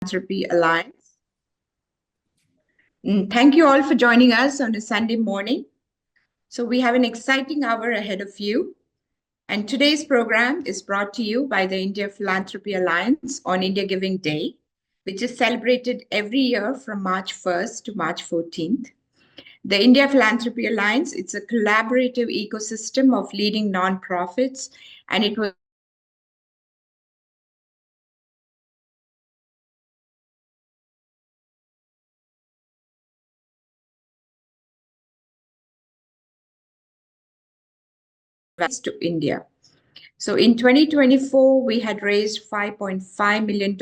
Philanthropy Alliance. Thank you all for joining us on a Sunday morning. So, we have an exciting hour ahead of you. And today's program is brought to you by the India Philanthropy Alliance on India Giving Day, which is celebrated every year from March 1st to March 14th. The India Philanthropy Alliance, it's a collaborative ecosystem of leading nonprofits, and it was to India. So in 2024, we had raised $5.5 million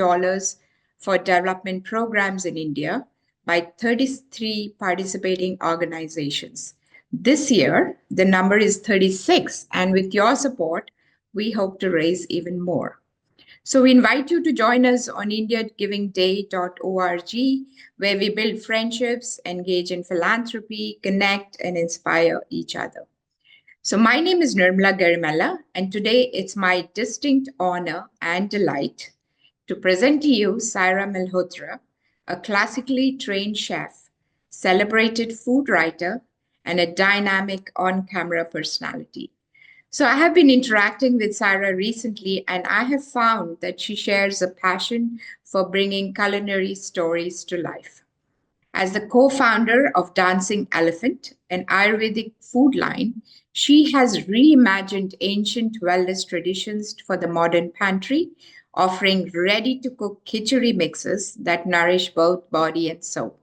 for development programs in India by 33 participating organizations. This year, the number is 36, and with your support, we hope to raise even more. So we invite you to join us on indiagivingday.org, where we build friendships, engage in philanthropy, connect, and inspire each other. So my name is Nirmala Garimella, and today it's my distinct honor and delight to present to you Saira Malhotra, a classically trained chef, celebrated food writer, and a dynamic on-camera personality. So I have been interacting with Saira recently, and I have found that she shares a passion for bringing culinary stories to life. As the co-founder of Dancing Elephant, an Ayurvedic food line, she has reimagined ancient wellness traditions for the modern pantry, offering ready-to-cook khichdi mixes that nourish both body and soul.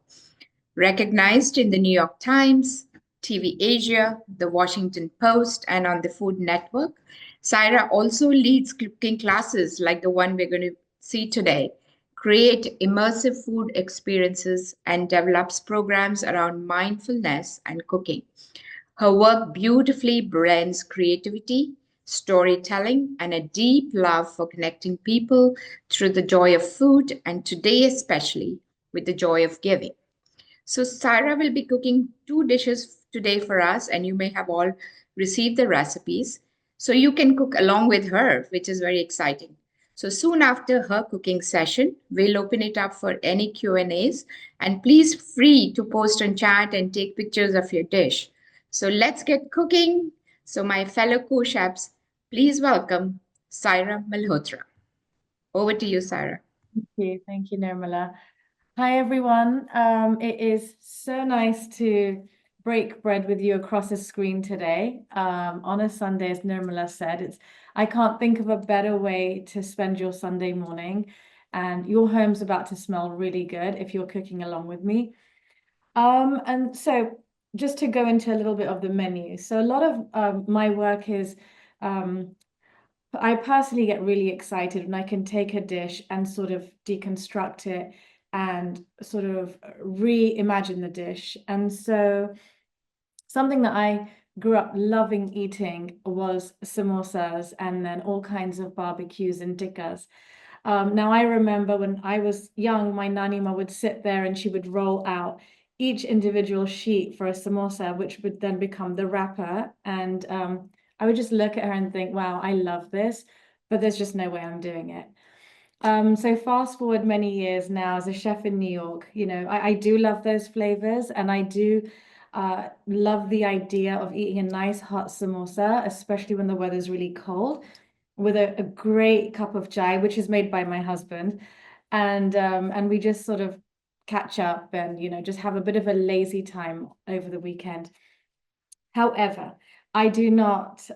Recognized in the New York Times, TV Asia, the Washington Post, and on the Food Network, Saira also leads cooking classes like the one we're going to see today, create immersive food experiences, and develops programs around mindfulness and cooking. Her work beautifully blends creativity, storytelling, and a deep love for connecting people through the joy of food, and today especially with the joy of giving. So Saira will be cooking two dishes today for us, and you may have all received the recipes. So you can cook along with her, which is very exciting. So soon after her cooking session, we'll open it up for any Q&As, and please free to post and chat and take pictures of your dish. So let's get cooking. So my fellow co-chefs, please welcome Saira Malhotra. Over to you, Saira. Thank you, Nirmala. Hi, everyone. It is so nice to break bread with you across a screen today. On a Sunday, as Nirmala said, I can't think of a better way to spend your Sunday morning, and your home's about to smell really good if you're cooking along with me. And so just to go into a little bit of the menu. So a lot of my work is I personally get really excited when I can take a dish and sort of deconstruct it and sort of reimagine the dish. And so something that I grew up loving eating was samosas and then all kinds of barbecues and tikkas. Now, I remember when I was young, my nanima would sit there and she would roll out each individual sheet for a samosa, which would then become the wrapper. And I would just look at her and think, wow, I love this, but there's just no way I'm doing it. So fast forward many years now as a chef in New York, I do love those flavors, and I do love the idea of eating a nice hot samosa, especially when the weather's really cold, with a great cup of chai, which is made by my husband. And we just sort of catch up and, just have a bit of a lazy time over the weekend. However, I do not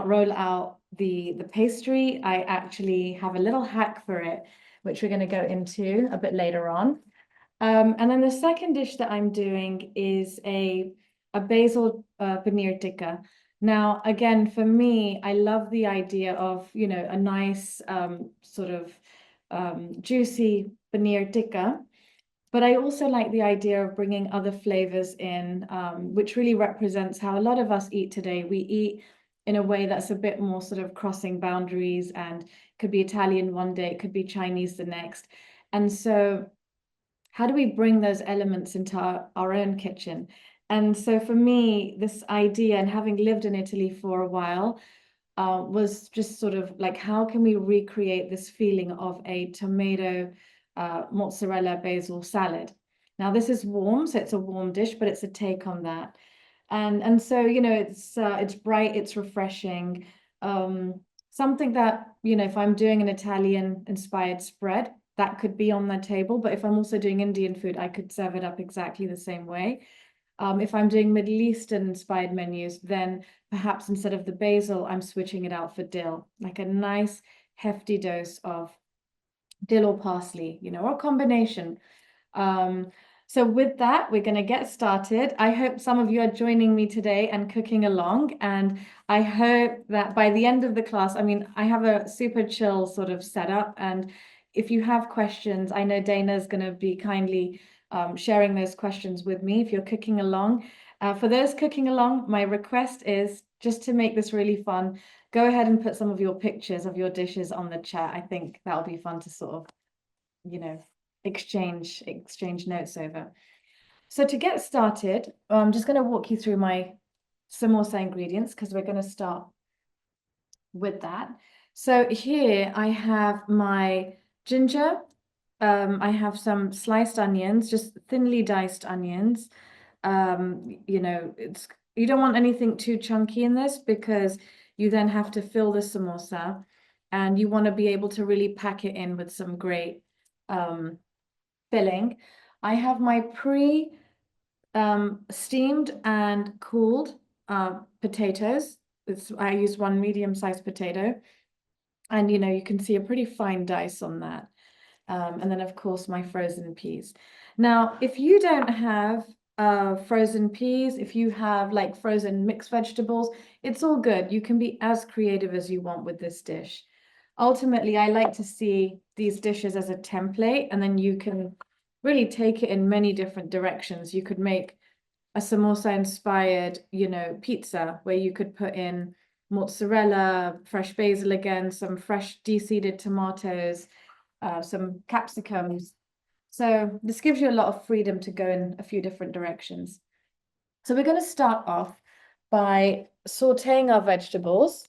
roll out the pastry. I actually have a little hack for it, which we're going to go into a bit later on. And then the second dish that I'm doing is a basil paneer tikka. Now, again, for me, I love the idea of, a nice sort of juicy paneer tikka. But I also like the idea of bringing other flavors in, which really represents how a lot of us eat today. We eat in a way that's a bit more sort of crossing boundaries, and could be Italian one day, it could be Chinese the next. And so how do we bring those elements into our own kitchen? And so for me, this idea, and having lived in Italy for a while, was just sort of like, how can we recreate this feeling of a tomato mozzarella basil salad. Now this is warm, so it's a warm dish, but it's a take on that. And so, you know, it's bright, it's refreshing. Something that, you know, if I'm doing an Italian inspired spread, that could be on the table. But if I'm also doing Indian food, I could serve it up exactly the same way. If I'm doing Middle Eastern inspired menus, then perhaps instead of the basil, I'm switching it out for dill, like a nice hefty dose of dill or parsley, you know, or a combination. So with that, we're going to get started. I hope some of you are joining me today and cooking along. And I hope that by the end of the class, I mean, I have a super chill sort of setup. And if you have questions, I know Dana's going to be kindly sharing those questions with me if you're cooking along. For those cooking along, my request is just to make this really fun, go ahead and put some of your pictures of your dishes on the chat. I think that'll be fun to sort of, you know, exchange notes over. So to get started, I'm just going to walk you through my samosa ingredients because we're going to start with that. So here I have my ginger. I have some sliced onions, just thinly diced onions. You know, you don't want anything too chunky in this because you then have to fill the samosa and you want to be able to really pack it in with some great filling. I have my steamed and cooled potatoes. I use one medium-sized potato, and you know you can see a pretty fine dice on that. And then of course my frozen peas. Now, if you don't have frozen peas, if you have like frozen mixed vegetables, it's all good. You can be as creative as you want with this dish. Ultimately, I like to see these dishes as a template, and then you can really take it in many different directions. You could make a samosa inspired, you know, pizza where you could put in mozzarella, fresh basil again, some fresh de-seeded tomatoes, some capsicums. So this gives you a lot of freedom to go in a few different directions. So we're going to start off by sauteing our vegetables,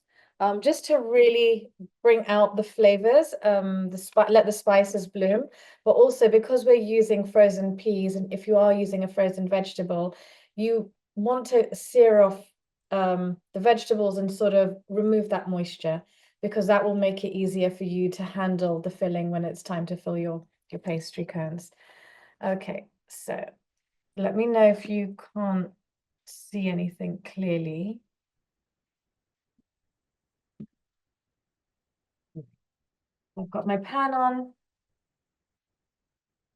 just to really bring out the flavors, let the spices bloom, but also because we're using frozen peas, and if you are using a frozen vegetable, you want to sear off the vegetables and sort of remove that moisture, because that will make it easier for you to handle the filling when it's time to fill your pastry cones. Okay, so let me know if you can't see anything clearly. I've got my pan on.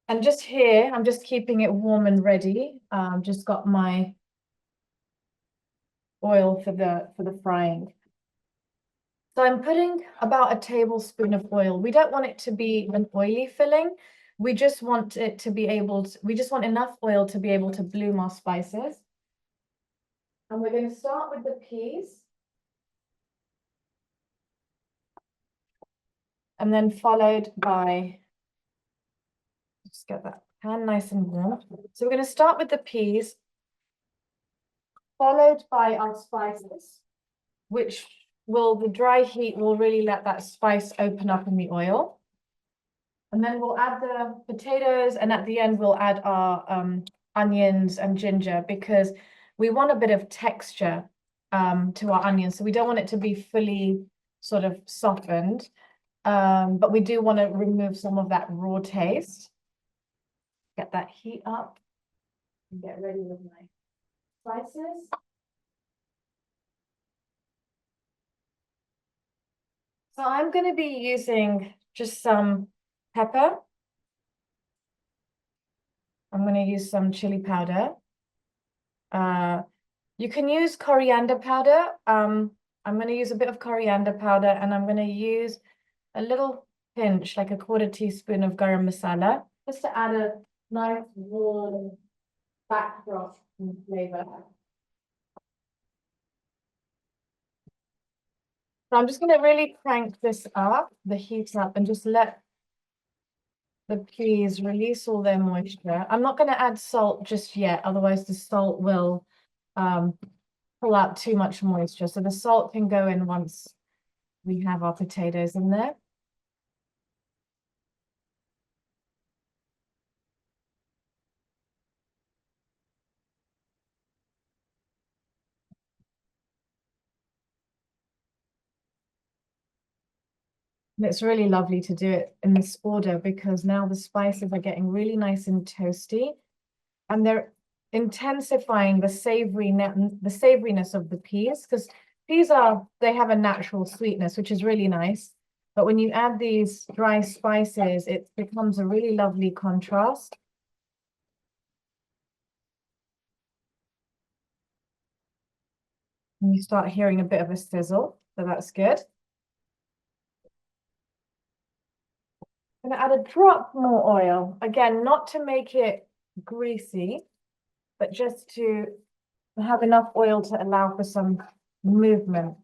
And just here, I'm just keeping it warm and ready. Just got my oil for the frying. So I'm putting about a tablespoon of oil. We don't want it to be an oily filling. We just want it to be able to, we just want enough oil to be able to bloom our spices. And we're going to start with the peas. And then followed by, just get that pan nice and warm. So we're going to start with the peas, followed by our spices, which the dry heat will really let that spice open up in the oil. And then we'll add the potatoes, and at the end we'll add our onions and ginger, because we want a bit of texture to our onions. So we don't want it to be fully sort of softened, but we do want to remove some of that raw taste. Get that heat up and get ready with my spices. So I'm going to be using just some pepper. I'm going to use some chili powder. You can use coriander powder. I'm going to use a bit of coriander powder, and I'm going to use a little pinch, like a quarter teaspoon of garam masala, just to add a nice warm backdrop and flavor. So I'm just going to really crank this up, the heat up, and just let the peas release all their moisture. I'm not going to add salt just yet, otherwise the salt will pull out too much moisture. So the salt can go in once we have our potatoes in there. And it's really lovely to do it in this order because now the spices are getting really nice and toasty, and they're intensifying the savoriness of the peas, because they have a natural sweetness, which is really nice. But when you add these dry spices, it becomes a really lovely contrast. And you start hearing a bit of a sizzle, so that's good. I'm gonna add a drop more oil. Again, not to make it greasy, but just to have enough oil to allow for some movement.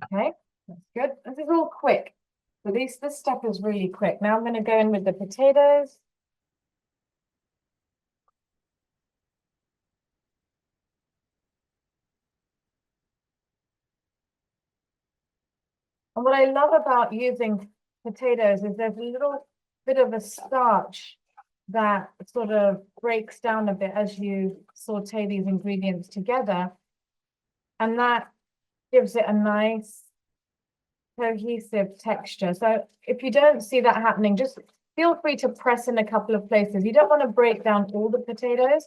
Okay, that's good. This is all quick. So this step is really quick. Now I'm going to go in with the potatoes. And what I love about using potatoes is there's a little bit of a starch that sort of breaks down a bit as you saute these ingredients together. And that gives it a nice cohesive texture. So if you don't see that happening, just feel free to press in a couple of places. You don't want to break down all the potatoes,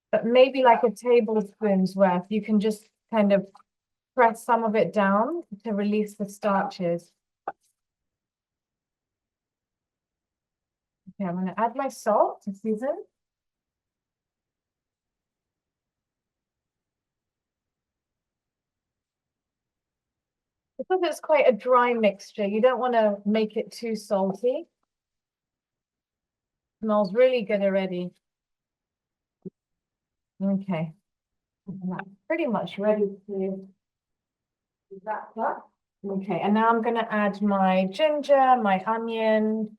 but maybe like a tablespoon's worth. You can just kind of press some of it down to release the starches. Okay, I'm going to add my salt to season. Because it's quite a dry mixture, you don't want to make it too salty. Smells really good already. Okay, that's pretty much ready to wrap up. Okay, and now I'm going to add my ginger, my onion,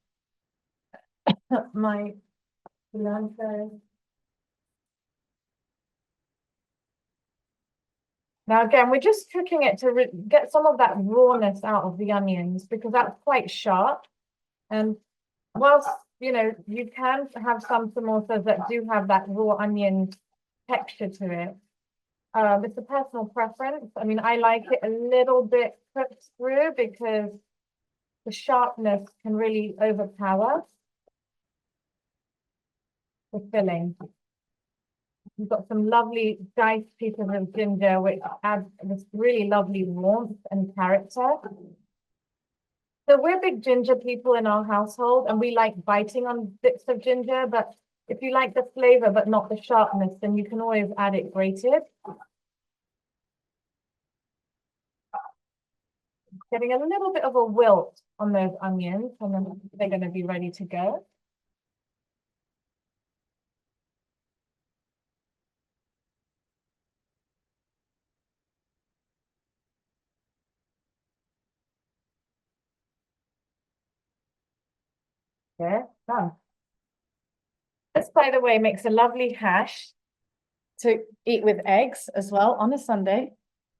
my cilantro. Now, again, we're just cooking it to get some of that rawness out of the onions because that's quite sharp. And whilst, you know, you can have some samosas that do have that raw onion texture to it. It's a personal preference. I mean, I like it a little bit cooked through because the sharpness can really overpower the filling. You've got some lovely diced pieces of ginger, which adds this really lovely warmth and character. So we're big ginger people in our household, and we like biting on bits of ginger, but if you like the flavor but not the sharpness, then you can always add it grated. Getting a little bit of a wilt on those onions, and then they're going to be ready to go. There, done. This, by the way, makes a lovely hash to eat with eggs as well on a Sunday.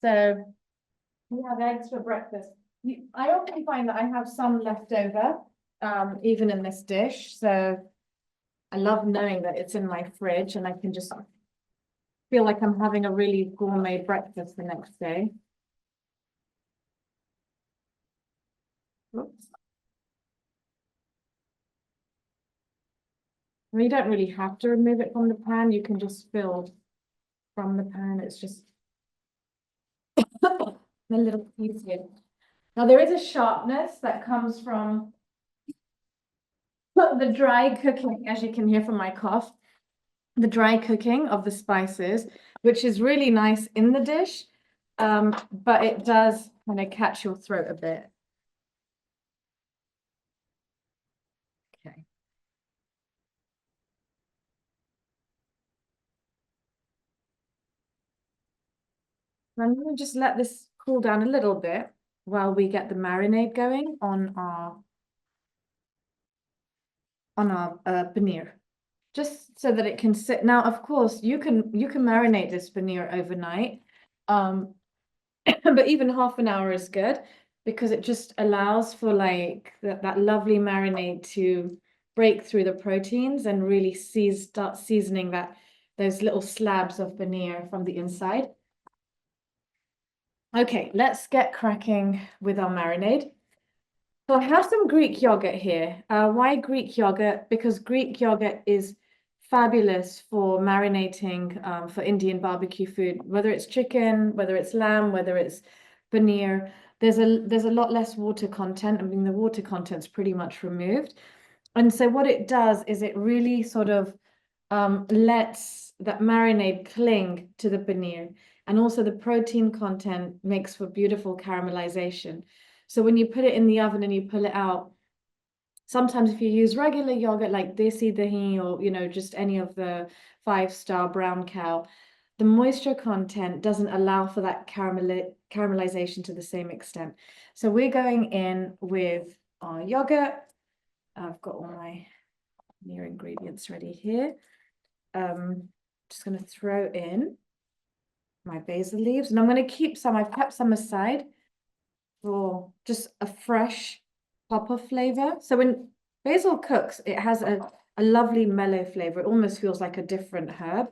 So we have eggs for breakfast. I often find that I have some left over, even in this dish. So I love knowing that it's in my fridge and I can just feel like I'm having a really gourmet breakfast the next day. Oops. I mean, you don't really have to remove it from the pan. You can just fill from the pan. It's just a little easier. Now there is a sharpness that comes from the dry cooking, as you can hear from my cough, the dry cooking of the spices, which is really nice in the dish, but it does kind of catch your throat a bit. Okay. I'm going to just let this cool down a little bit while we get the marinade going on our paneer, just so that it can sit. Now, of course, you can marinate this paneer overnight, but even half an hour is good because it just allows for like that lovely marinade to break through the proteins and really start seasoning those little slabs of paneer from the inside. Okay, let's get cracking with our marinade. So I have some Greek yogurt here. Why Greek yogurt? Because Greek yogurt is fabulous for marinating for Indian barbecue food, whether it's chicken, whether it's lamb, whether it's paneer. There's a lot less water content. I mean, the water content's pretty much removed. And so what it does is it really sort of lets that marinade cling to the paneer. And also the protein content makes for beautiful caramelization. So when you put it in the oven and you pull it out, sometimes if you use regular yogurt like desi dahi or just any of the 5-star brown cow, the moisture content doesn't allow for that caramelization to the same extent. So we're going in with our yogurt. I've got all my near ingredients ready here. Just going to throw in my basil leaves, and I'm going to keep some. I've kept some aside for just a fresh pop of flavor. So when basil cooks, it has a lovely mellow flavor. It almost feels like a different herb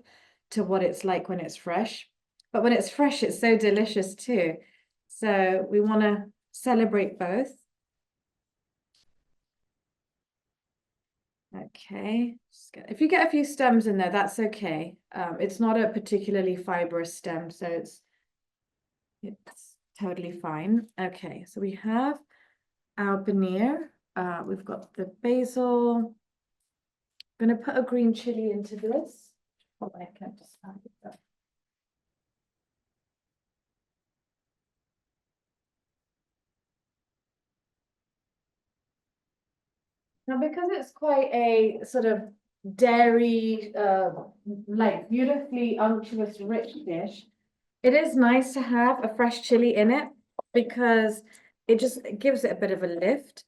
to what it's like when it's fresh. But when it's fresh, it's so delicious too. So we want to celebrate both. Okay, if you get a few stems in there, that's okay. It's not a particularly fibrous stem, so it's totally fine. Okay, so we have our paneer. We've got the basil. I'm going to put a green chili into this. Oh, I can just add it. Now, because it's quite a sort of dairy, like beautifully unctuous, rich dish, it is nice to have a fresh chili in it because it gives it a bit of a lift.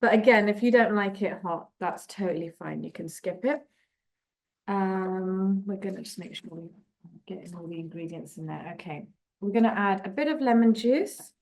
But again, if you don't like it hot, that's totally fine. You can skip it. We're gonna just make sure we get all the ingredients in there. Okay, we're gonna add a bit of lemon juice.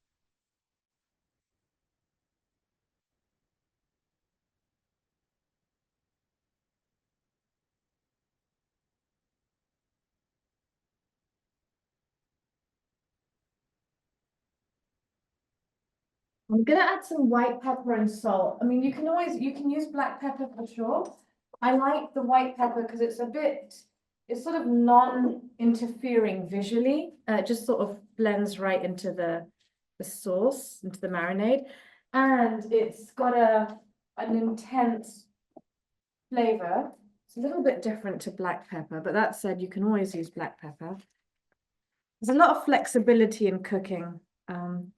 I'm gonna add some white pepper and salt. I mean, you can use black pepper for sure. I like the white pepper because it's sort of non-interfering visually. It just sort of blends right into the sauce, into the marinade. And it's got an intense flavor. It's a little bit different to black pepper, but that said, you can always use black pepper. There's a lot of flexibility in cooking.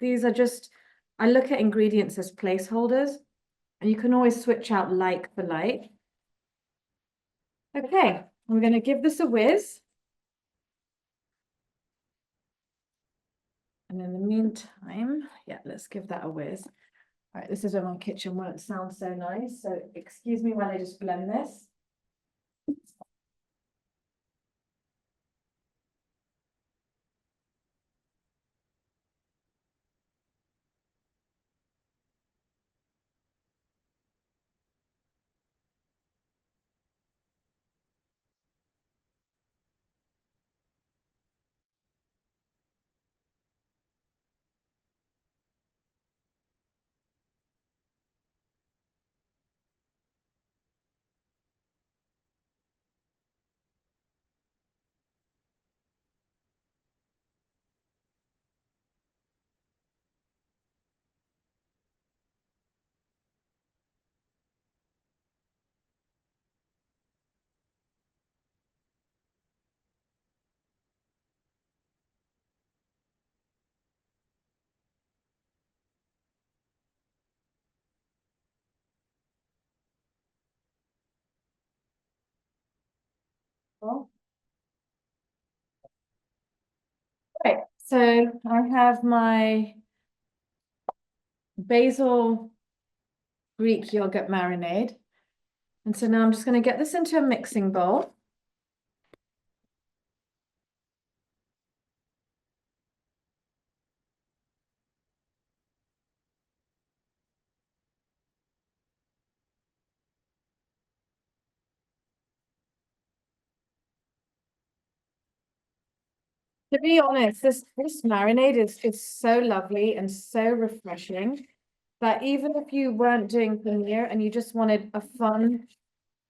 These are just, I look at ingredients as placeholders, and you can always switch out like for like. Okay, we're going to give this a whiz. And in the meantime, yeah, let's give that a whiz. All right, this is where my kitchen won't sound so nice. So excuse me while I just blend this. Oh. Right, so I have my basil Greek yogurt marinade. And so now I'm just going to get this into a mixing bowl. To be honest, this marinade is so lovely and so refreshing that even if you weren't doing paneer and you just wanted a fun,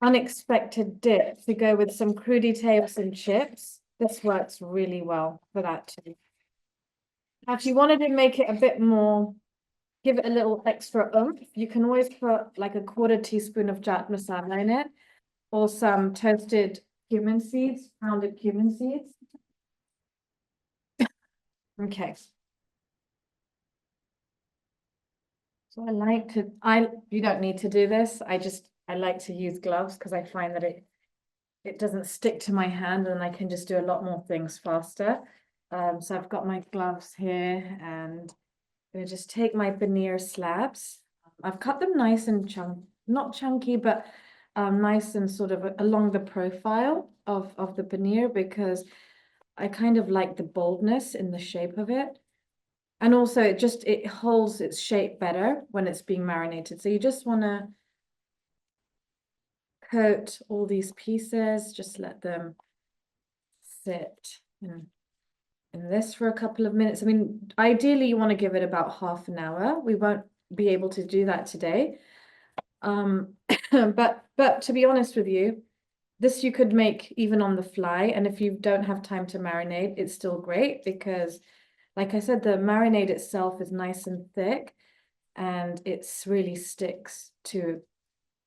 unexpected dip to go with some crudités and chips, this works really well for that too. Now, if you wanted to make it a bit more, give it a little extra oomph, you can always put like a quarter teaspoon of chaat masala in it, or some toasted cumin seeds, pounded cumin seeds. Okay. So you don't need to do this. I like to use gloves because I find that it doesn't stick to my hand and I can just do a lot more things faster. So I've got my gloves here and I'm gonna just take my paneer slabs. I've cut them nice and not chunky, but nice and sort of along the profile of the paneer because I kind of like the boldness in the shape of it. And also it holds its shape better when it's being marinated. So you just want to coat all these pieces, just let them sit in this for a couple of minutes. I mean, ideally you want to give it about half an hour. We won't be able to do that today. But to be honest with you, this you could make even on the fly. And if you don't have time to marinate, it's still great because like I said, the marinade itself is nice and thick and it's really sticks to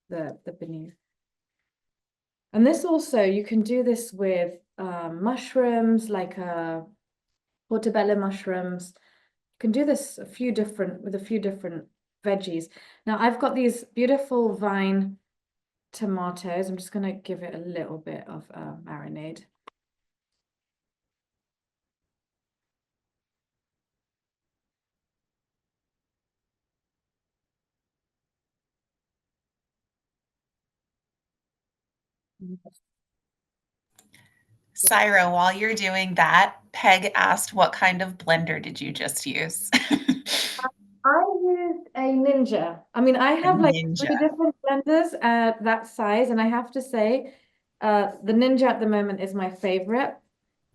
the paneer. And this also, you can do this with mushrooms, like portobello mushrooms. You can do this with a few different veggies. Now I've got these beautiful vine tomatoes. I'm just going to give it a little bit of marinade. Saira, while you're doing that, Peg asked what kind of blender did you just use? I used a Ninja. I mean, I A have like Ninja. 3 different blenders at that size, and I have to say, the Ninja at the moment is my favorite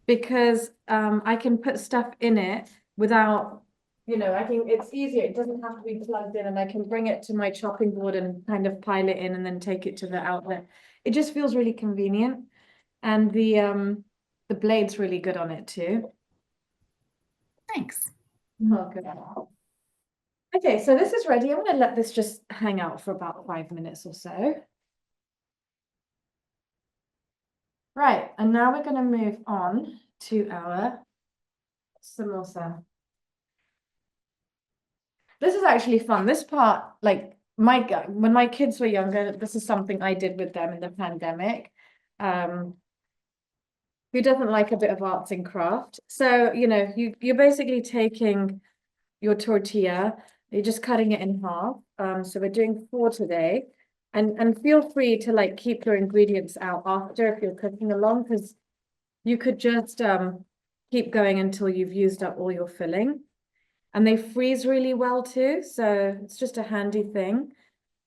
because I can put stuff in it without, I think it's easier. It doesn't have to be plugged in, and I can bring it to my chopping board and kind of pile it in and then take it to the outlet. It just feels really convenient, and the blade's really good on it too. Thanks. Oh, good. Okay, so this is ready. I'm going to let this just hang out for about 5 minutes or so. Right, and now we're going to move on to our samosa. This is actually fun. This part, like when my kids were younger, this is something I did with them in the pandemic. Who doesn't like a bit of arts and craft? So, you're basically taking your tortilla, you're just cutting it in half. So we're doing 4 today. And feel free to like keep your ingredients out after if you're cooking along, because you could just keep going until you've used up all your filling. And they freeze really well too, so it's just a handy thing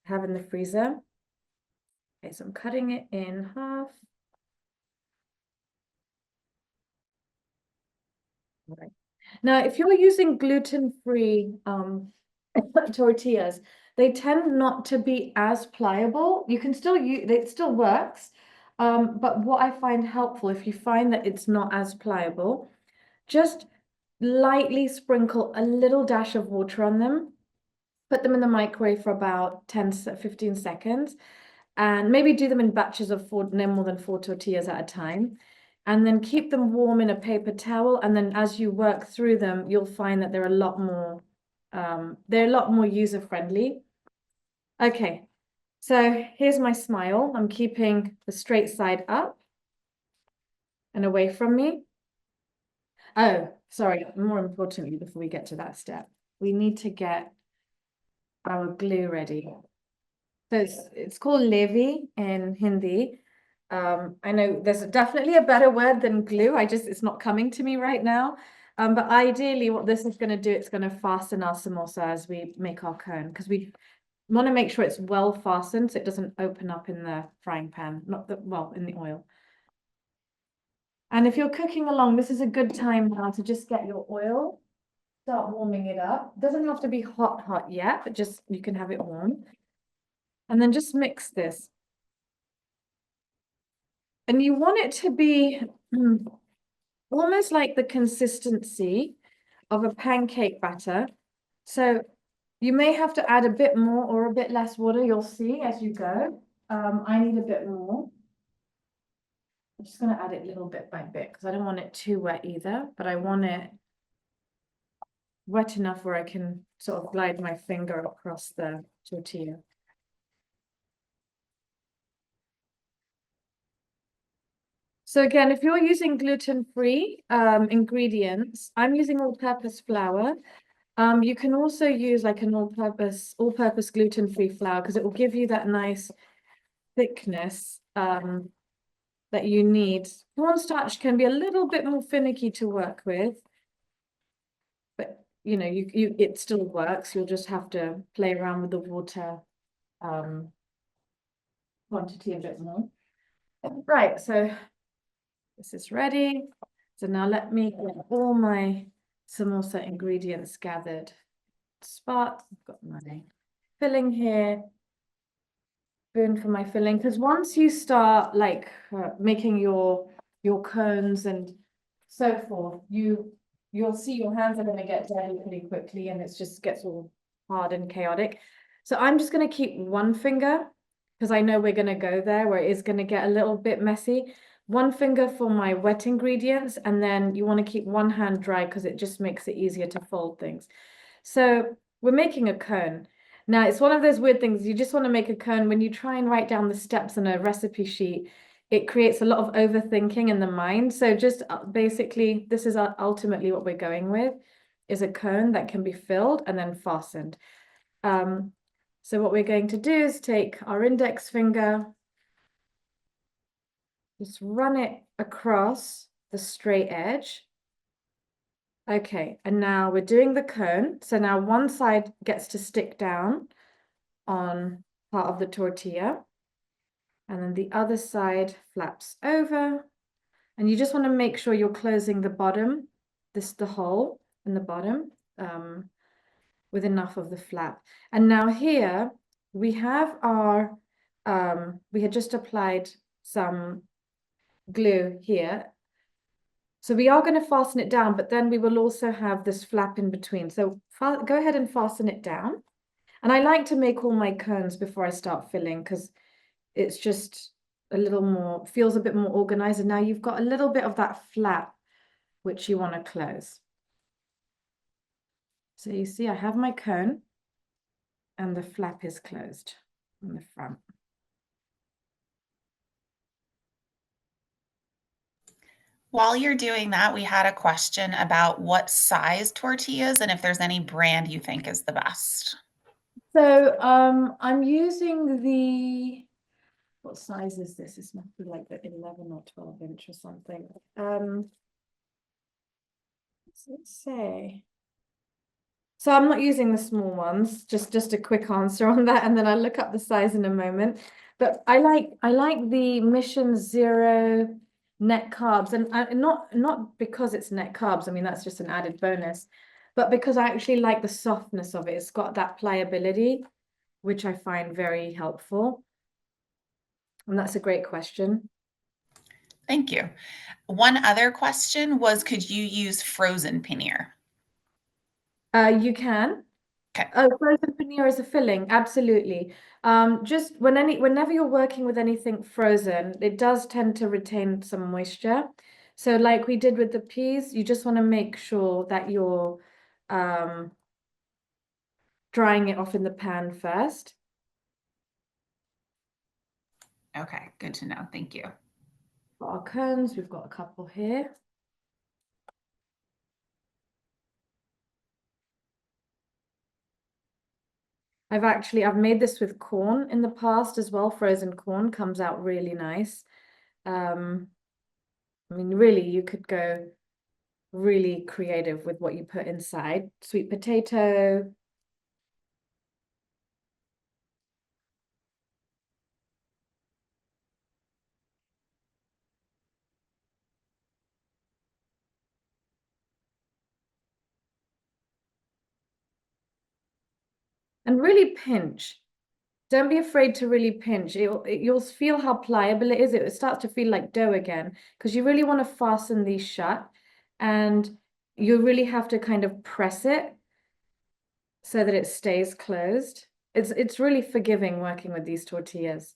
to have in the freezer. Okay, so I'm cutting it in half. Right. Now, if you're using gluten-free tortillas, they tend not to be as pliable. You can still use it, still works. But what I find helpful, if you find that it's not as pliable, just lightly sprinkle a little dash of water on them, put them in the microwave for about 10-15 seconds, and maybe do them in batches of 4, no more than 4 tortillas at a time. And then keep them warm in a paper towel. And then as you work through them, you'll find that they're a lot more user-friendly. Okay, so here's my smile. I'm keeping the straight side up and away from me. Oh, sorry, more importantly, before we get to that step, we need to get our glue ready. So it's called levi in Hindi. I know there's definitely a better word than glue. It's not coming to me right now. But ideally what this is going to do, it's going to fasten our samosa as we make our cone, because we want to make sure it's well fastened so it doesn't open up in the frying pan, in the oil. And if you're cooking along, this is a good time now to just get your oil, start warming it up. Doesn't have to be hot, hot yet, but just you can have it warm. And then just mix this. And you want it to be almost like the consistency of a pancake batter. So you may have to add a bit more or a bit less water. You'll see as you go. I need a bit more. I'm just going to add it little bit by bit because I don't want it too wet either, but I want it wet enough where I can sort of glide my finger across the tortilla. So again, if you're using gluten-free ingredients, I'm using all-purpose flour. You can also use like an all-purpose gluten-free flour because it will give you that nice thickness that you need. Cornstarch can be a little bit more finicky to work with, but you know, it still works. You'll just have to play around with the water quantity a bit more. Right, so this is ready. So now let me get all my samosa ingredients gathered. Spot, I've got my filling here. Spoon for my filling, because once you start like making your cones and so forth, you'll see your hands are going to get dirty pretty quickly, and it just gets all hard and chaotic. So I'm just going to keep one finger because I know we're going to go there where it is going to get a little bit messy. One finger for my wet ingredients, and then you want to keep one hand dry because it just makes it easier to fold things. So we're making a cone. Now, it's one of those weird things. You just want to make a cone. When you try and write down the steps on a recipe sheet, it creates a lot of overthinking in the mind. So just basically, this is ultimately what we're going with, is a cone that can be filled and then fastened. So what we're going to do is take our index finger, just run it across the straight edge. Okay, and now we're doing the cone. So now one side gets to stick down on part of the tortilla, and then the other side flaps over. And you just want to make sure you're closing the bottom, the hole in the bottom, with enough of the flap. And now here we have our, we had just applied some glue here. So we are going to fasten it down, but then we will also have this flap in between. So go ahead and fasten it down. And I like to make all my cones before I start filling because it's just a little more, feels a bit more organized. And now you've got a little bit of that flap, which you want to close. So you see, I have my cone and the flap is closed on the front. While you're doing that, we had a question about what size tortillas and if there's any brand you think is the best. So I'm using the, what size is this? It's not like the 11 or 12 inch or something. Let's say. So I'm not using the small ones, just a quick answer on that, and then I'll look up the size in a moment. But I like the Mission Zero net carbs, and not because it's net carbs. I mean, that's just an added bonus, but because I actually like the softness of it. It's got that pliability, which I find very helpful. And that's a great question. Thank you. One other question was, could you use frozen paneer? You can. Okay. Oh, frozen paneer is a filling, absolutely. Just whenever you're working with anything frozen, it does tend to retain some moisture. So like we did with the peas, you just want to make sure that you're drying it off in the pan first. Okay, good to know. Thank you. For our cones, we've got a couple here. I've made this with corn in the past as well. Frozen corn comes out really nice. I mean, really, you could go really creative with what you put inside. Sweet potato. and really pinch. Don't be afraid to really pinch. You'll feel how pliable it is. It starts to feel like dough again because you really want to fasten these shut, and you really have to kind of press it so that it stays closed. It's really forgiving working with these tortillas.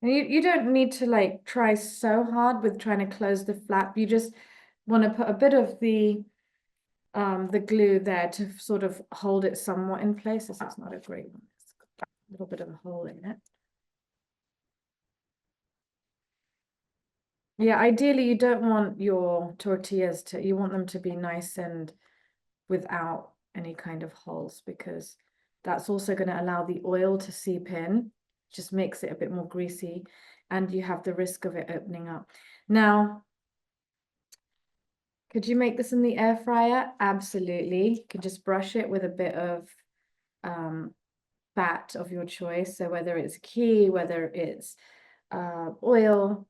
And you don't need to like try so hard with trying to close the flap. You just want to put a bit of the glue there to sort of hold it somewhat in place. This is not a great one. It's got a little bit of a hole in it. Yeah, ideally you don't want your tortillas to, you want them to be nice and without any kind of holes, because that's also going to allow the oil to seep in, just makes it a bit more greasy, and you have the risk of it opening up. Now, could you make this in the air fryer? Absolutely. You can just brush it with a bit of fat of your choice. So whether it's ghee, whether it's oil.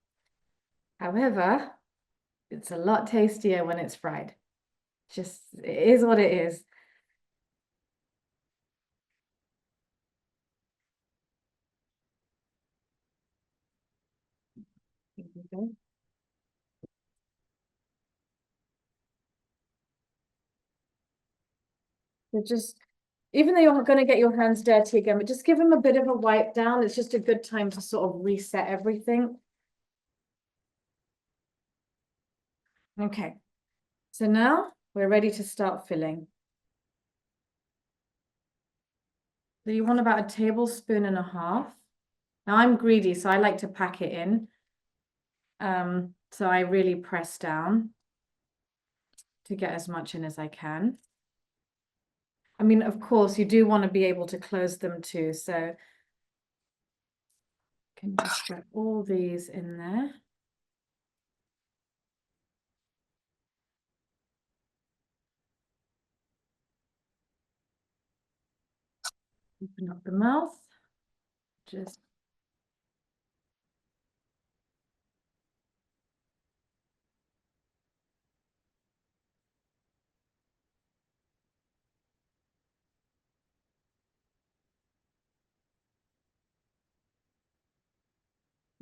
However, it's a lot tastier when it's fried. Just, it is what it is. So just, even though you're going to get your hands dirty again, but just give them a bit of a wipe down. It's just a good time to sort of reset everything. Okay, so now we're ready to start filling. So you want about 1.5 tablespoons. Now I'm greedy, so I like to pack it in. So I really press down to get as much in as I can. I mean, of course, you do want to be able to close them too. So can just get all these in there. Open up the mouth. Just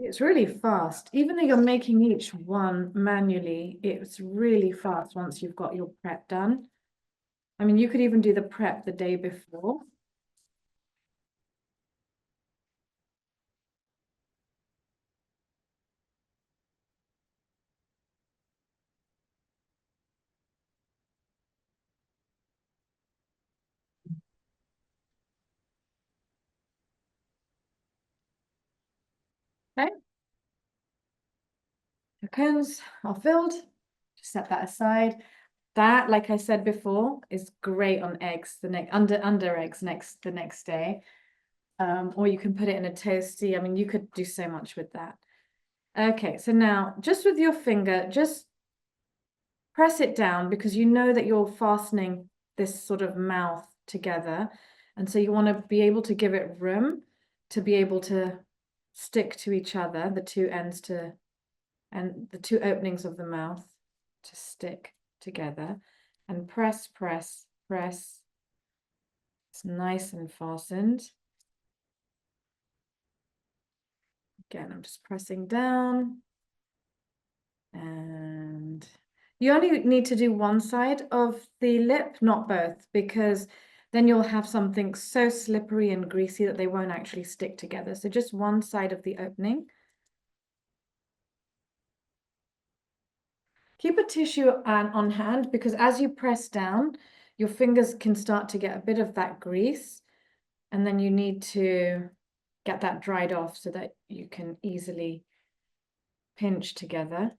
it's really fast. Even though you're making each one manually, it's really fast once you've got your prep done. I mean, you could even do the prep the day before. Okay. The cones are filled. Just set that aside. That, like I said before, is great on eggs the next under eggs the next day. Or you can put it in a toasty. I mean, you could do so much with that. Okay, so now just with your finger, just press it down, because you know that you're fastening this sort of mouth together. And so you want to be able to give it room to be able to stick to each other, the two ends to, and the two openings of the mouth to stick together, and press, press, press. It's nice and fastened. Again, I'm just pressing down. And you only need to do one side of the lip, not both, because then you'll have something so slippery and greasy that they won't actually stick together. So just one side of the opening. Keep a tissue on hand, because as you press down, your fingers can start to get a bit of that grease, and then you need to get that dried off so that you can easily pinch together.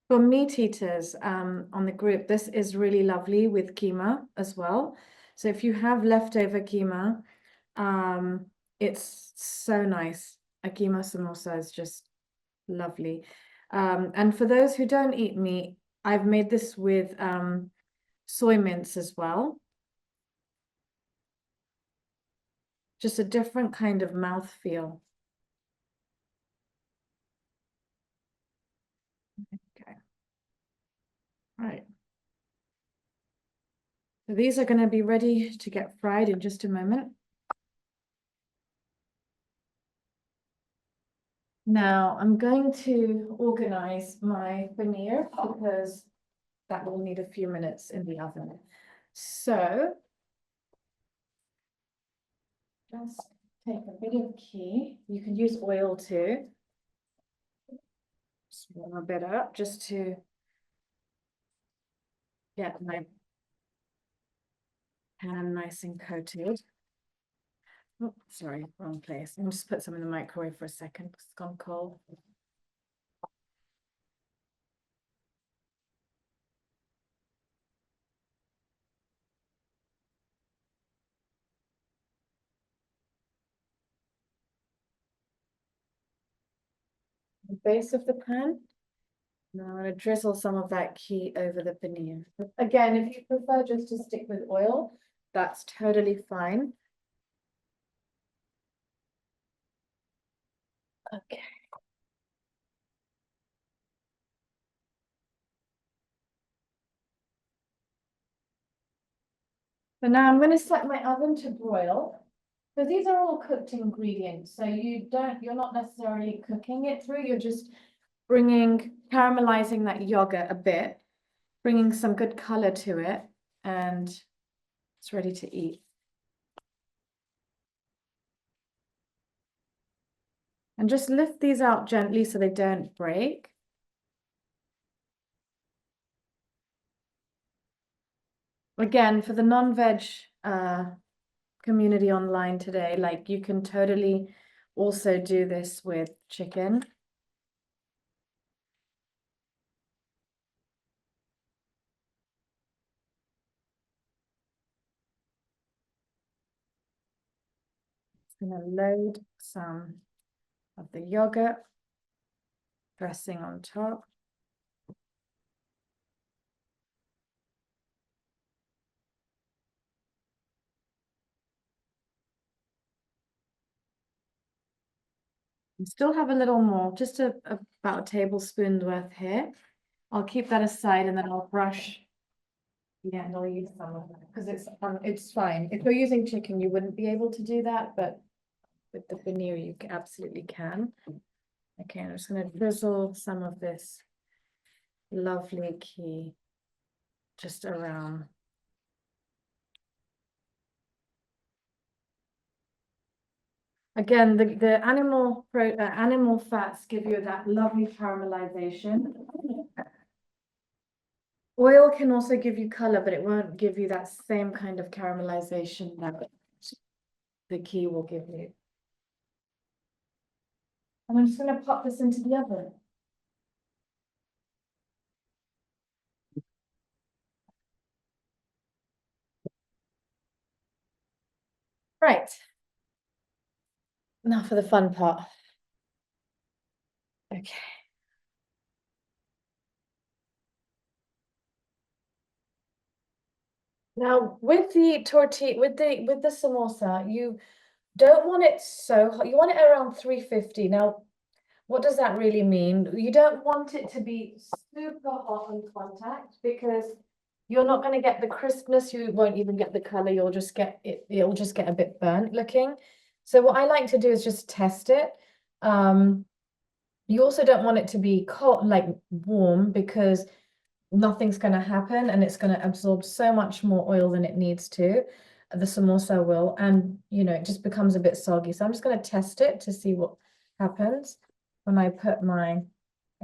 For meat eaters on the group, this is really lovely with keema as well. So if you have leftover keema, it's so nice. A keema samosa is just lovely. And for those who don't eat meat, I've made this with soy mince as well. Just a different kind of mouthfeel. Okay. Right. So these are going to be ready to get fried in just a moment. Now I'm going to organize my paneer because that will need a few minutes in the oven. So just take a bit of ghee. You can use oil too. Just warm a bit up just to get my pan nice and coated. Oh, sorry, wrong place. I'll just put some in the microwave for a second because it's gone cold. The base of the pan. Now I'm going to drizzle some of that ghee over the paneer. Again, if you prefer just to stick with oil, that's totally fine. Okay. So now I'm going to set my oven to broil. So these are all cooked ingredients. So you're not necessarily cooking it through, you're just caramelizing that yogurt a bit, bringing some good color to it, and it's ready to eat. And just lift these out gently so they don't break. Again, for the non-veg community online today, like you can totally also do this with chicken. Just going to load some of the yogurt dressing on top. I still have a little more, just about a tablespoon worth here. I'll keep that aside and then I'll brush. Yeah, and I'll use some of that because it's fine. If you're using chicken, you wouldn't be able to do that, but with the paneer, you absolutely can. Okay, I'm just going to drizzle some of this lovely ghee just around. Again, the animal fats give you that lovely caramelization. Oil can also give you color, but it won't give you that same kind of caramelization that the ghee will give you. And I'm just going to pop this into the oven. Right. Now for the fun part. Okay. Now with the tortilla, with the samosa, you don't want it so hot. You want it around 350. Now, what does that really mean? You don't want it to be super hot on contact because you're not going to get the crispness. You won't even get the color. You'll just get it. It'll just get a bit burnt looking. So what I like to do is just test it. You also don't want it to be cold, like warm, because nothing's going to happen and it's going to absorb so much more oil than it needs to. The samosa will, and it just becomes a bit soggy. So I'm just going to test it to see what happens when I put a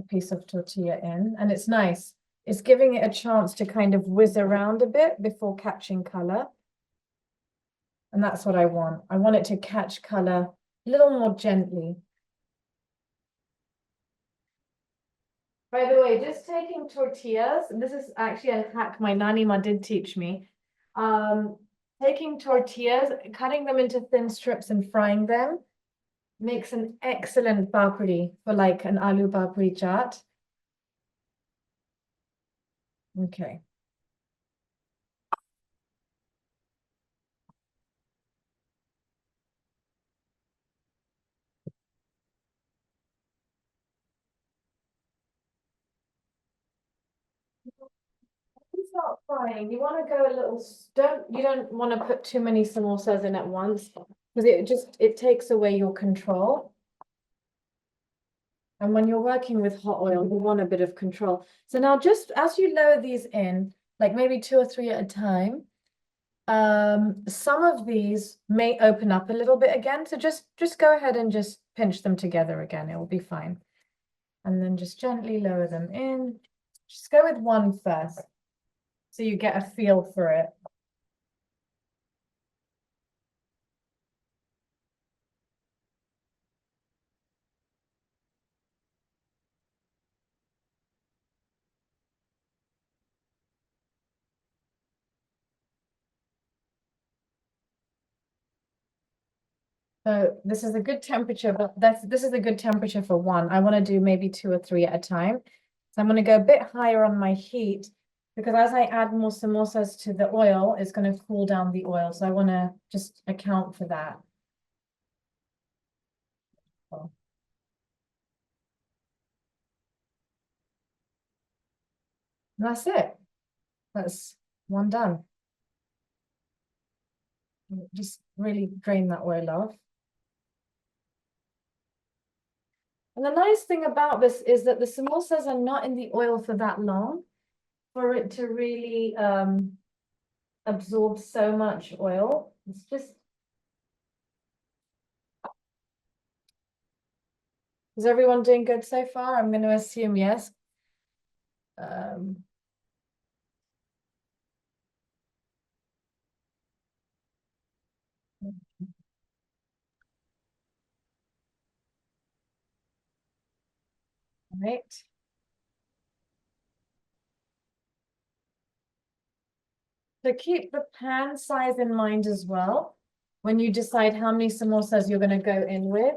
piece of tortilla in. And it's nice. It's giving it a chance to kind of whiz around a bit before catching color. And that's what I want. I want it to catch color a little more gently. By the way, just taking tortillas, and this is actually a hack my nanny ma did teach me. Um, Taking tortillas, cutting them into thin strips and frying them makes an excellent papri for like an aloo papri chaat. Okay. It's not frying. You want to go a little, you don't want to put too many samosas in at once because it takes away your control. And when you're working with hot oil, you want a bit of control. So now just as you lower these in, like maybe 2 or 3 at a time, some of these may open up a little bit again. So just go ahead and just pinch them together again. It will be fine. And then just gently lower them in. Just go with one first, so you get a feel for it. So this is a good temperature, but this is a good temperature for one. I want to do maybe 2 or 3 at a time. So I'm going to go a bit higher on my heat because as I add more samosas to the oil, it's going to cool down the oil. So I want to just account for that. And that's it. That's one done. Just really drain that oil off. And the nice thing about this is that the samosas are not in the oil for that long for it to really absorb so much oil. It's just. Is everyone doing good so far? I'm going to assume yes. Right. So keep the pan size in mind as well when you decide how many samosas you're going to go in with.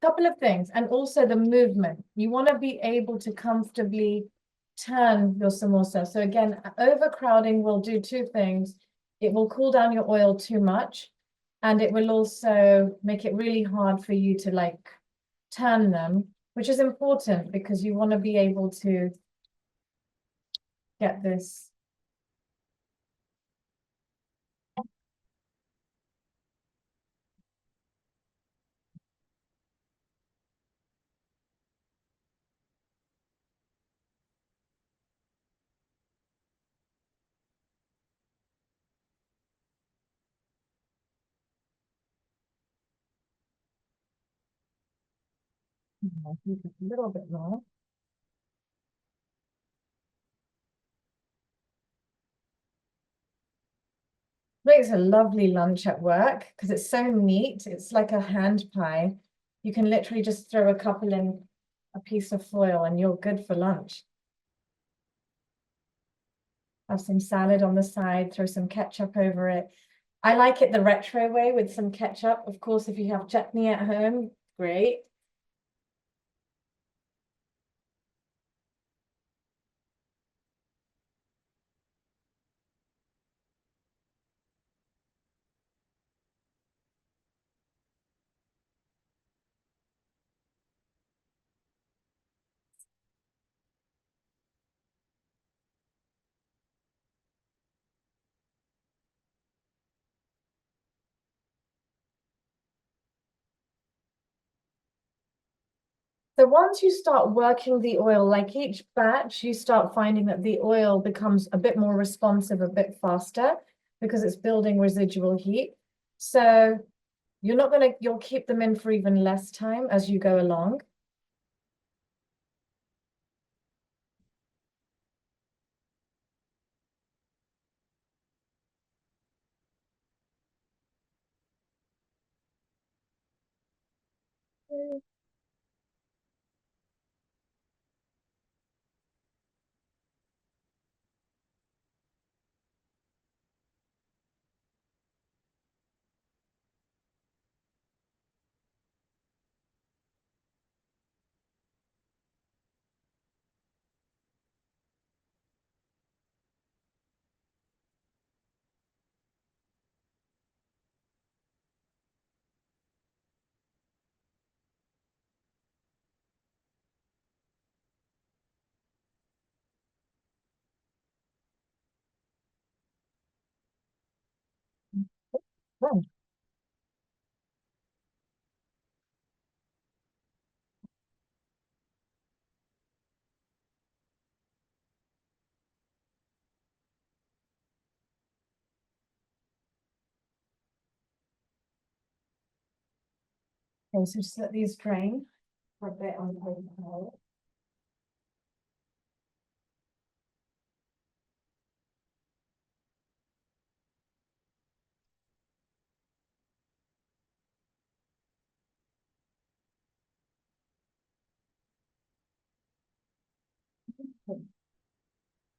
Couple of things, and also the movement. You want to be able to comfortably turn your samosa. So again, overcrowding will do 2 things. It will cool down your oil too much, and it will also make it really hard for you to like turn them, which is important because you want to be able to get this. A little bit more. Makes a lovely lunch at work because it's so neat. It's like a hand pie. You can literally just throw a couple in a piece of foil and you're good for lunch. Have some salad on the side, throw some ketchup over it. I like it the retro way with some ketchup. Of course, if you have chutney at home, great. So once you start working the oil, like each batch, you start finding that the oil becomes a bit more responsive, a bit faster because it's building residual heat. So you'll keep them in for even less time as you go along. Okay, so just let these drain for a bit on the paper.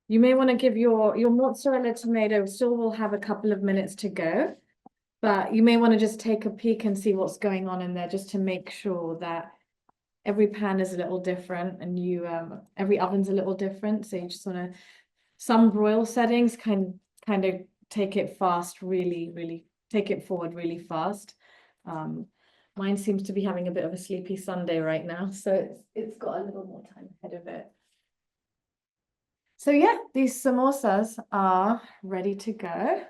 You may want to give your mozzarella tomato still will have a couple of minutes to go, but you may want to just take a peek and see what's going on in there just to make sure that every pan is a little different and you every oven's a little different. So you just want to, some broil settings kind of take it fast, really take it forward really fast. Mine seems to be having a bit of a sleepy Sunday right now, so it's got a little more time ahead of it. So yeah, these samosas are ready to go.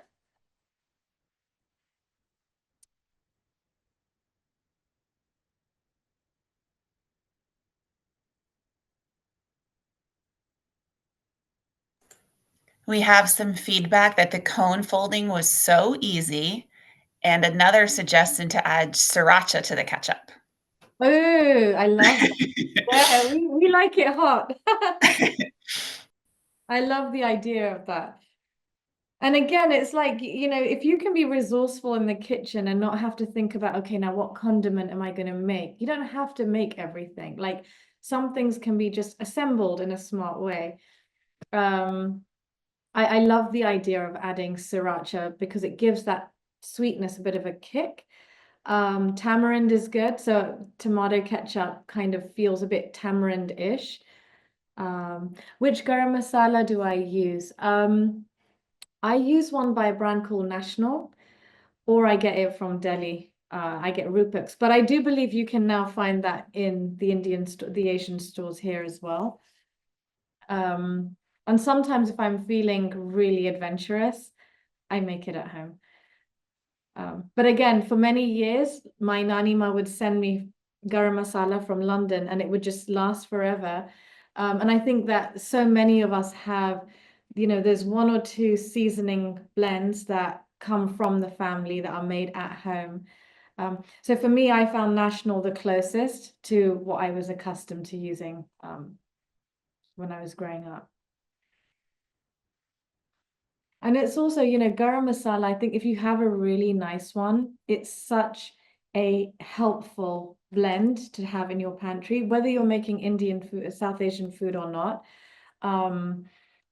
We have some feedback that the cone folding was so easy, and another suggestion to add sriracha to the ketchup. Oh, I love that. Yeah, we like it hot. I love the idea of that. And again, it's like, you know, if you can be resourceful in the kitchen and not have to think about, okay, now what condiment am I going to make? You don't have to make everything. Like some things can be just assembled in a smart way. I love the idea of adding sriracha because it gives that sweetness a bit of a kick. Tamarind is good. So tomato ketchup kind of feels a bit tamarind-ish. Which garam masala do I use? I use one by a brand called National, or I get it from Delhi. I get Rupak's, but I do believe you can now find that in the the Asian stores here as well. And sometimes if I'm feeling really adventurous, I make it at home. But again, for many years, my nanima would send me garam masala from London and it would just last forever. And I think that so many of us have, you know, there's one or two seasoning blends that come from the family that are made at home. So for me, I found National the closest to what I was accustomed to using when I was growing up. And it's also, you know, garam masala, I think if you have a really nice one, it's such a helpful blend to have in your pantry, whether you're making Indian food, South Asian food or not.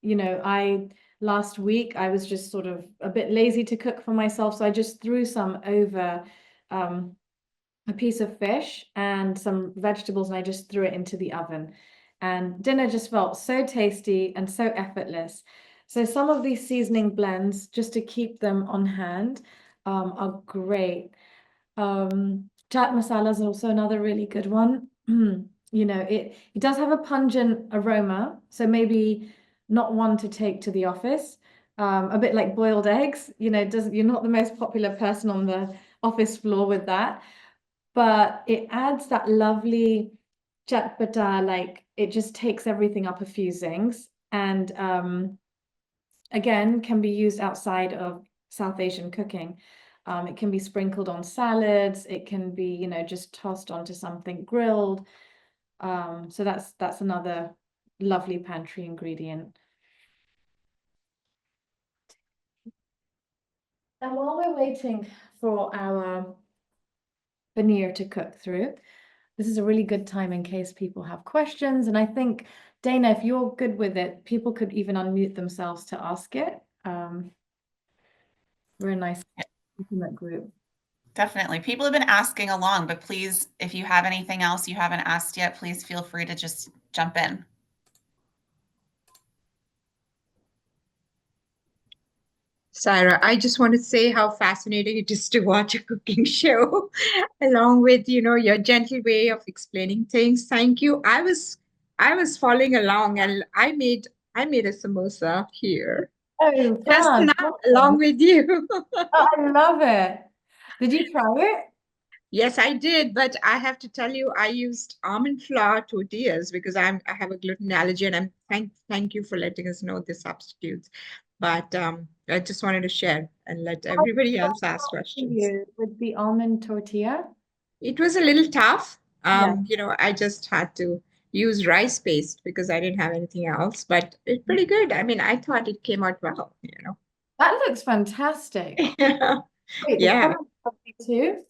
You know, last week I was just sort of a bit lazy to cook for myself, so I just threw some over a piece of fish and some vegetables, and I just threw it into the oven. And dinner just felt so tasty and so effortless. So some of these seasoning blends, just to keep them on hand, are great. Chaat masala is also another really good one. You know, it does have a pungent aroma, so maybe not one to take to the office. A bit like boiled eggs, you know, doesn't you're not the most popular person on the office floor with that, but it adds that lovely chatpata, like it just takes everything up a few zings, and again can be used outside of South Asian cooking. It can be sprinkled on salads, it can be, you know, just tossed onto something grilled. So that's another lovely pantry ingredient. And while we're waiting for our paneer to cook through, this is a really good time in case people have questions. And I think, Dana, if you're good with it, people could even unmute themselves to ask it. We're a nice intimate group. Definitely. People have been asking along, but please, if you have anything else you haven't asked yet, please feel free to just jump in. Saira, I just want to say how fascinating it is to watch a cooking show along with, you know, your gentle way of explaining things. Thank you. I was following along and I made a samosa here Oh, just fun. now along with you. Oh, I love it. Did you try it? Yes, I did, but I have to tell you, I used almond flour tortillas because I have a gluten allergy, and thank you for letting us know the substitutes. But I just wanted to share and let everybody else ask questions. With the almond tortilla? It was a little tough. Yeah. I just had to use rice paste because I didn't have anything else, but it's pretty good. I mean, I thought it came out well. That looks fantastic. Wait, the Yeah. color is lovely too. And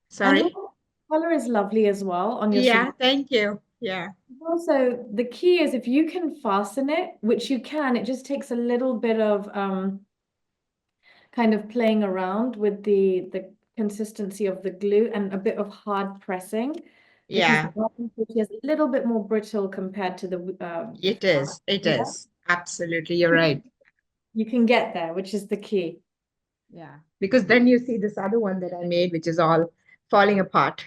Sorry. your color is lovely as well on your Yeah, samosa. thank you. Yeah. Also, the key is if you can fasten it, which you can, it just takes a little bit of kind of playing around with the consistency of the glue and a bit of hard pressing because Yeah, the almond cookie is a little bit more brittle compared to the it flour. is. It Yeah, is. Absolutely. You're right. you can get there, which is the key. Yeah. Because then you see this other one that I made, which is all falling apart.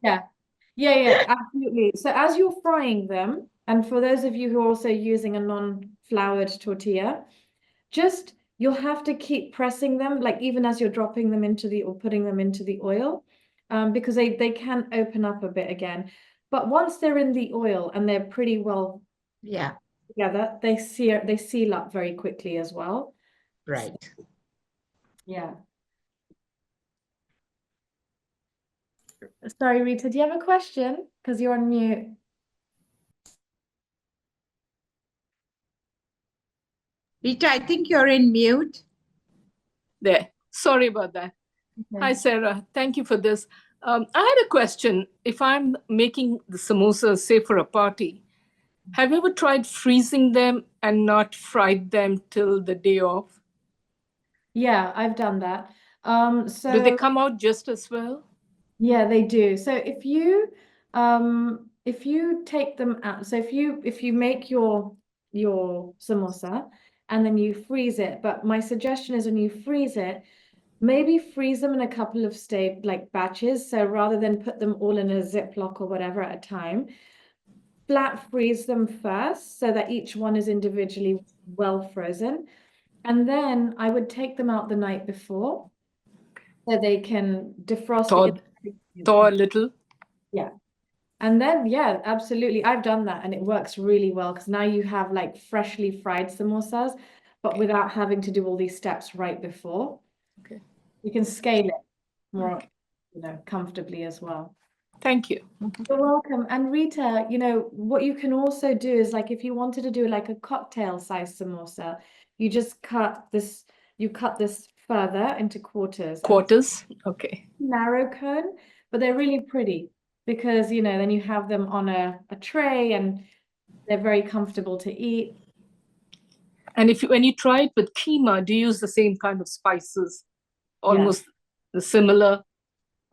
Yeah. Yeah, absolutely. So as you're frying them, and for those of you who are also using a non-floured tortilla, just you'll have to keep pressing them, like even as you're dropping them into the or putting them into the oil, because they can open up a bit again. But once they're in the oil and they're pretty well Yeah, together, they seal up very quickly as well. So, right. yeah. Sorry, Rita, do you have a question? Because you're on mute. Rita, I think you're in mute. There. Sorry about that. Okay. Hi, Sarah. Thank you for this. I had a question. If I'm making the samosas, say for a party, have you ever tried freezing them and not fried them till the day of? Yeah, I've done that. Do they So come out just as well? yeah, they do. So if you take them out, so if you make your samosa and then you freeze it, but my suggestion is when you freeze it, maybe freeze them in a couple of like batches. So rather than put them all in a Ziploc or whatever at a time, flat freeze them first so that each one is individually well frozen. And then I would take them out the night before so they can defrost Thaw, it thaw a little? yeah. And then, yeah, absolutely. I've done that and it works really well because now you have like freshly fried samosas, but without having to do all these steps right before. Okay. You can scale it more, Okay. comfortably as well. Thank you. You're welcome. And Rita, what you can also do is like if you wanted to do like a cocktail size samosa, you just you cut this further into quarters and Quarters? Okay. narrow cone, but they're really pretty because then you have them on a tray and they're very comfortable to eat. And when you try it with keema, do you use the same kind of spices? Almost the similar?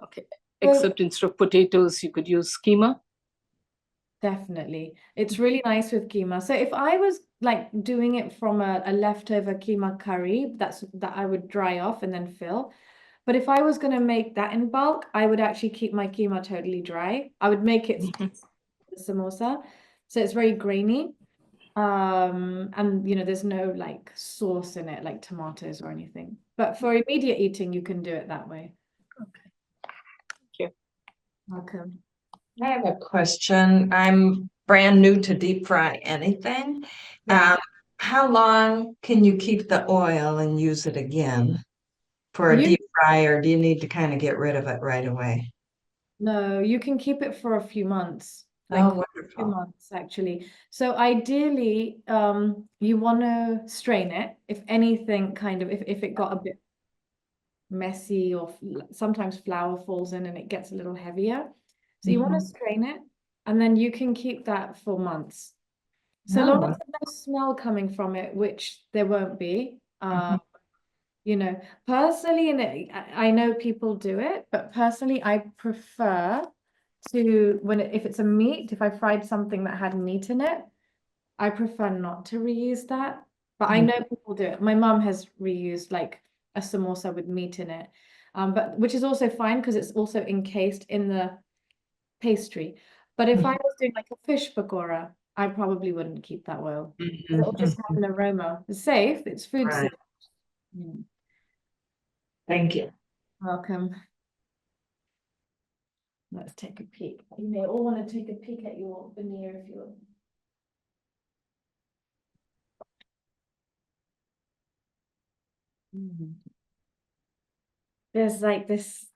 Okay. So Except instead of potatoes, you could use keema? definitely. It's really nice with keema. So if I was like doing it from a leftover keema curry, that I would dry off and then fill. But if I was going to make that in bulk, I would actually keep my keema totally dry. I would make it samosa. So it's very grainy. And there's no like sauce in it, like tomatoes or anything. But for immediate eating, you can do it that way. Okay. Thank you. Welcome. I have a question. I'm brand new to deep fry anything. Yeah. How long can you keep the oil and use it again for a You deep fry, or do you need to kind of get rid of it right away? No, you can keep it for a few months, like Oh, quite a few wonderful. months actually. So ideally, you want to strain it. If anything, kind of, if it got a bit messy or sometimes flour falls in and it gets a little heavier. So you want to Mhm. strain it, and then you can keep that for months. So Oh, long as there's no smell coming from it, which there won't be. mhm. Personally, and I know people do it, but personally, I prefer to if it's a meat, if I fried something that had meat in it, I prefer not to reuse that. But I Mhm. know people do it. My mum has reused like a samosa with meat in it, but which is also fine because it's also encased in the pastry. But if I was doing like a fish pakora, I probably wouldn't keep that oil. Mhm. It'll just have Mhm. an aroma. It's safe, it's food Right. safe. Mm. Thank you. Welcome. Let's take a peek. You may all want to take a peek at your veneer if you're. There's like this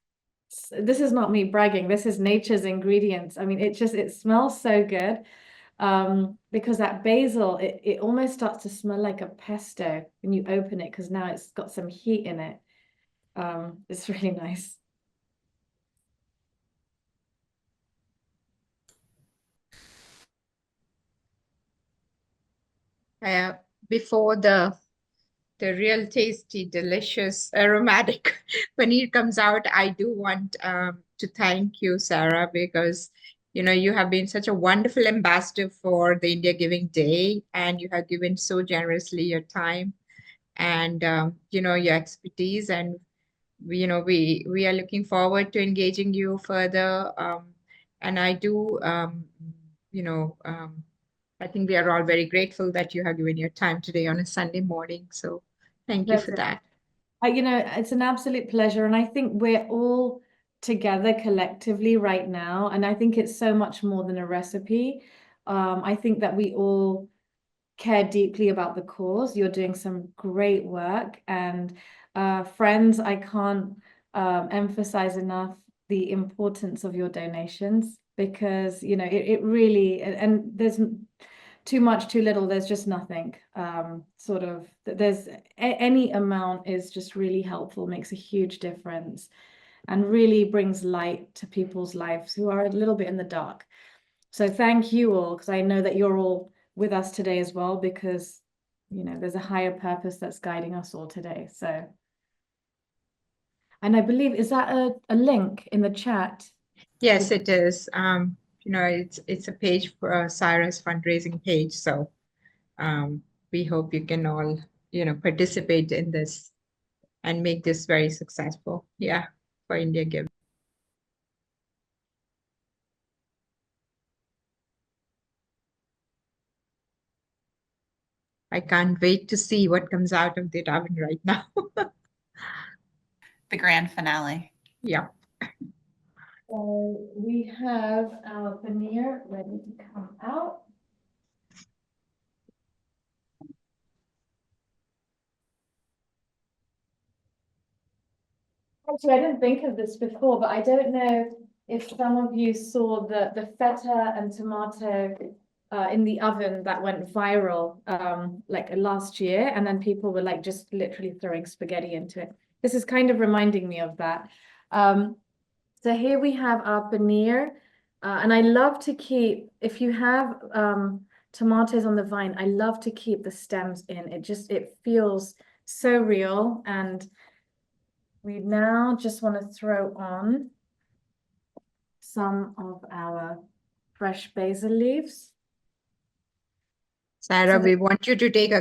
this is not me bragging, this is nature's ingredients. I mean, it smells so good. Because that basil, it almost starts to smell like a pesto when you open it, because now it's got some heat in it. It's really nice. Before the real tasty, delicious, aromatic paneer comes out, I do want to thank you, Sarah, because you have been such a wonderful ambassador for the India Giving Day, and you have given so generously your time and your expertise, and we are looking forward to engaging you further. And I do, you know. I think we are all very grateful that you have given your time today on a Sunday morning. So thank you for that. It's an absolute pleasure. And I think we're all together collectively right now. And I think it's so much more than a recipe. I think that we all care deeply about the cause. You're doing some great work. And friends, I can't emphasize enough the importance of your donations, because, it really, and there's too much, too little, there's just nothing. There's any amount is just really helpful, makes a huge difference, and really brings light to people's lives who are a little bit in the dark. So thank you all, because I know that you're all with us today as well, because there's a higher purpose that's guiding us all today. So, and I believe, is that a link in the chat? Yes, it is. It's a page for Saira's fundraising page. So we hope you can all, participate in this and make this very successful. Yeah, for India Give. I can't wait to see what comes out of the oven right now. The grand finale. Yeah. So we have our paneer ready to come out. Actually, I didn't think of this before, but I don't know if some of you saw the feta and tomato in the oven that went viral like last year, and then people were like just literally throwing spaghetti into it. This is kind of reminding me of that. So here we have our paneer, and I love to keep, if you have tomatoes on the vine, I love to keep the stems in. It feels so real. And we now just want to throw on some of our fresh basil leaves. Saira, So we want you to take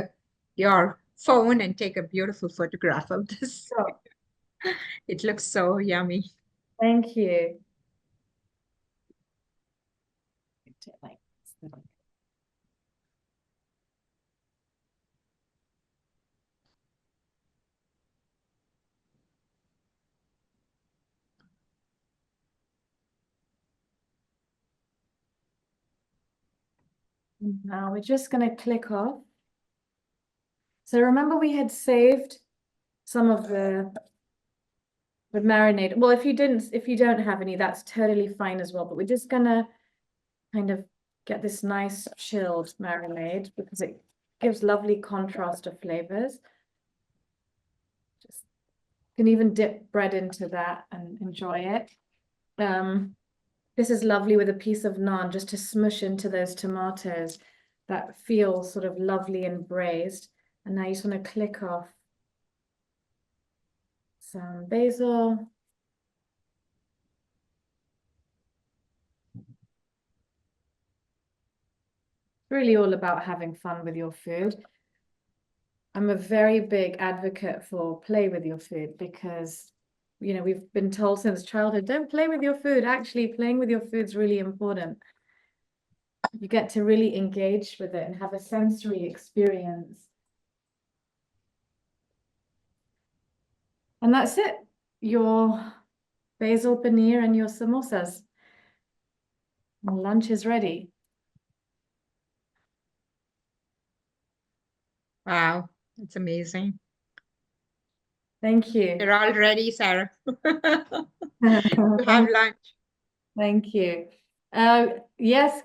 your phone and take a beautiful photograph of this. Sure. It looks so yummy. Thank you. Now we're just going to click off. So remember, we had saved some of the marinade. Well, if you don't have any, that's totally fine as well. But we're just gonna kind of get this nice chilled marinade, because it gives lovely contrast of flavors. Just can even dip bread into that and enjoy it. This is lovely with a piece of naan, just to smush into those tomatoes that feel sort of lovely and braised. And now you just want to click off some basil. Really all about having fun with your food. I'm a very big advocate for play with your food, because we've been told since childhood, don't play with your food. Actually, playing with your food is really important. You get to really engage with it and have a sensory experience. And that's it. Your basil paneer and your samosas. Lunch is ready. Wow, that's amazing. Thank you. You're all ready, Sarah, to have lunch. Thank you. Yes,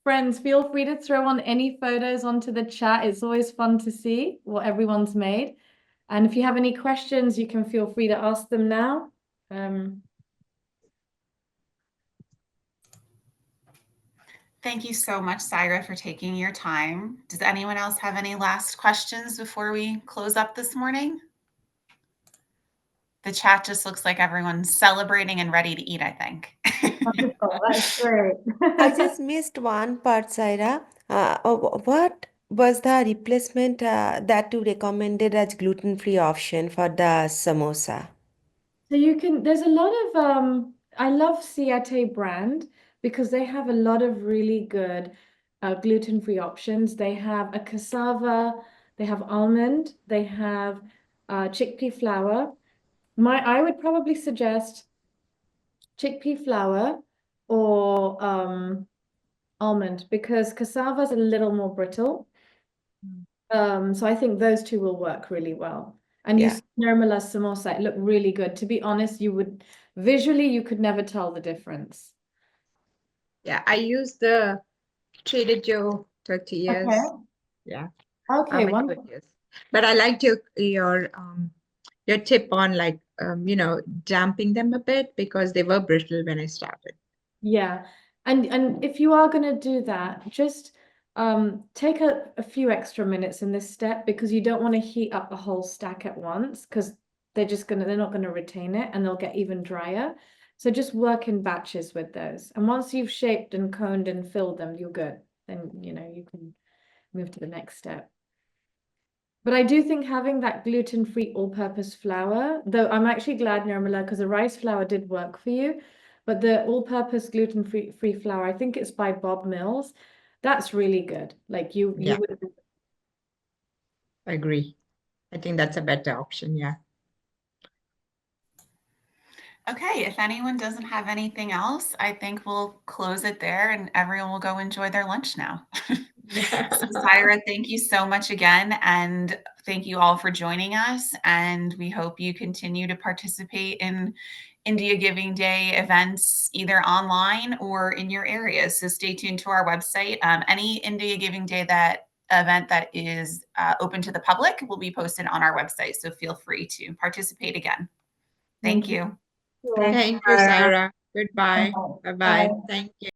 friends, feel free to throw on any photos onto the chat. It's always fun to see what everyone's made. And if you have any questions, you can feel free to ask them now. Thank you so much, Saira, for taking your time. Does anyone else have any last questions before we close up this morning? The chat just looks like everyone's celebrating and ready to eat, I think. Wonderful, that's great. I just missed one part, Saira. What was the replacement that you recommended as gluten-free option for the samosa? So you can, there's a lot of, I love Siete brand because they have a lot of really good gluten-free options. They have a cassava, they have almond, they have chickpea flour. I would probably suggest chickpea flour or almond because cassava is a little more brittle. So I think those two will work really well. And you Yeah. see Nirmala's samosa, it looked really good. To be honest, you could never tell the difference. Yeah, I use the Trader Joe tortillas. Okay. Yeah, Okay, it wonderful. good, yes. But I liked your tip on like damping them a bit because they were brittle when I started. Yeah. And if you are gonna do that, just take a few extra minutes in this step because you don't want to heat up the whole stack at once because they're not gonna retain it and they'll get even drier. So just work in batches with those. And once you've shaped and coned and filled them, you're good. Then you can move to the next step. But I do think having that gluten-free all-purpose flour, though I'm actually glad, Nirmala, because the rice flour did work for you, but the all-purpose gluten-free flour, I think it's by Bob Mills. That's really good. Like you Yeah. would. I agree. I think that's a better option. Yeah. Okay, if anyone doesn't have anything else, I think we'll close it there and everyone will go enjoy their lunch now. So, Saira, thank you so much again. And thank you all for joining us. And we hope you continue to participate in India Giving Day events, either online or in your area. So stay tuned to our website. Any India Giving Day event that is open to the public will be posted on our website. So feel free to participate again. Thank you. Thank you, Saira. Goodbye. Bye. Bye-bye. Thank you.